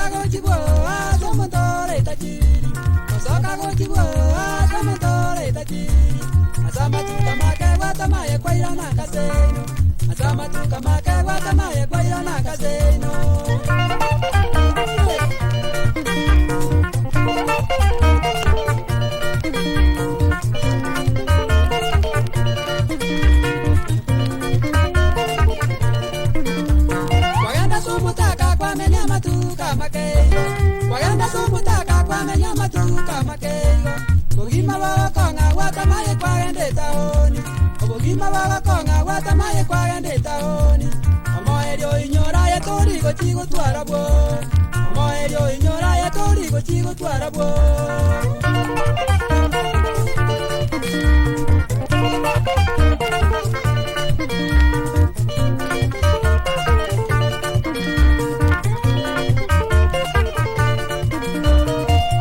Osoka gochibwa asamantore tachiri. Osoka gochibwa asamantore tachiri. Asama tukamake watamaye kwa ila nakaseno. Asama tukamake watamaye kwa ila nakaseno. Waganda sumutaka kwa menya matuka makeyo. Waganda sumutaka kwa menya matuka makeyo. Bogima wakonga watamaye kwa gende taoni. Bogima wakonga watamaye kwa gende taoni. Omoerio inyora ya tori gochigo twarabo. Omoerio inyora ya tori gochigo twarabo.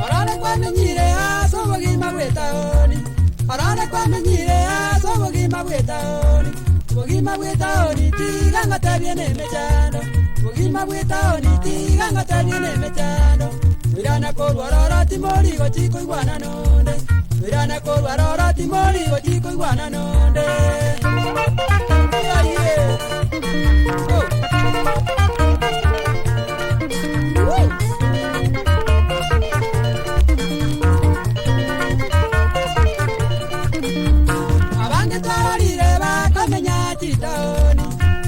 Orale kwa menyire aso bogima bwetaoni. Orale kwa menyire aso bogima bwetaoni. Bogima bwetaoni tiga ngatabiene mechano. Bogima bwetaoni tiga ngatabiene mechano. Wirana korwarora timori gochiko igwana nonde. Wirana korwarora timori gochiko igwana nonde. Yeah, yeah. Oh. Woo. Abange twararire bakamenya chitaoni.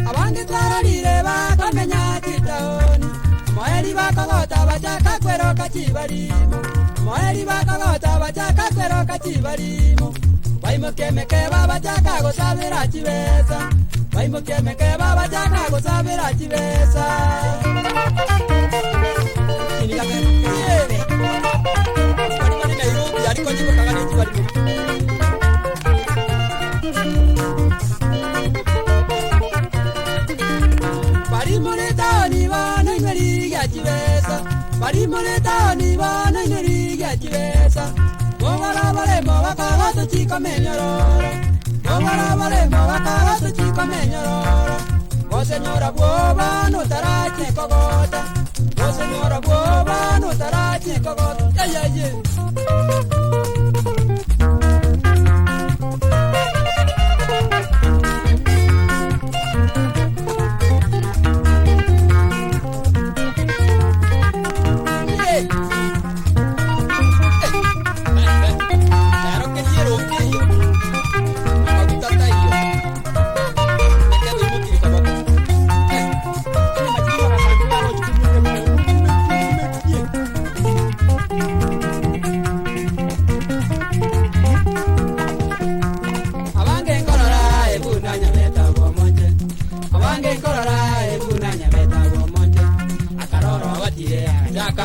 Abange twararire bakamenya chitaoni. Moeri bakagota bachaka kweroka chibarimo. Moeri bakagota bachaka kweroka chibarimo. Baimukemeke babachaka gosabira chibesa. Baimukemeke babachaka gosabira chibesa. Bari Nairobi ariko niko kagane chibarimo. Bari muri taoni bana inweri ya chibesa. Bari muri taoni bana inweri ya chibesa. Mogara baremo bakabato chiko menyororo. Mogara baremo bakabato chiko menyororo. O señora buoba no tarachi kogota. O señora buoba no tarachi kogota. Ay ay ay.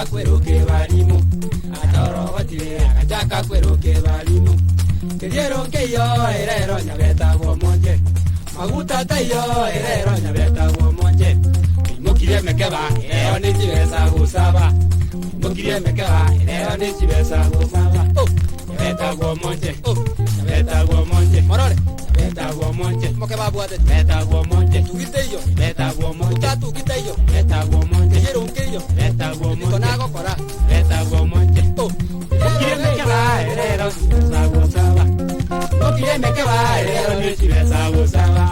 Kweruke balimo atoro batire akachaka kweruke balimo kediero keyo erero nyabeta go monje maguta tayo erero nyabeta go monje mukire mekeba erero ni chibesa gusaba mukire mekeba erero ni chibesa gusaba nyabeta go monje nyabeta go monje morore nyabeta go monje mokeba buate nyabeta go monje tukiteyo nyabeta go monje tukiteyo nyabeta go monje kediero keyo nyabeta go monje konago kora nyabeta go monje mukire mekeba erero chibesa gusaba mukire mekeba erero ni chibesa gusaba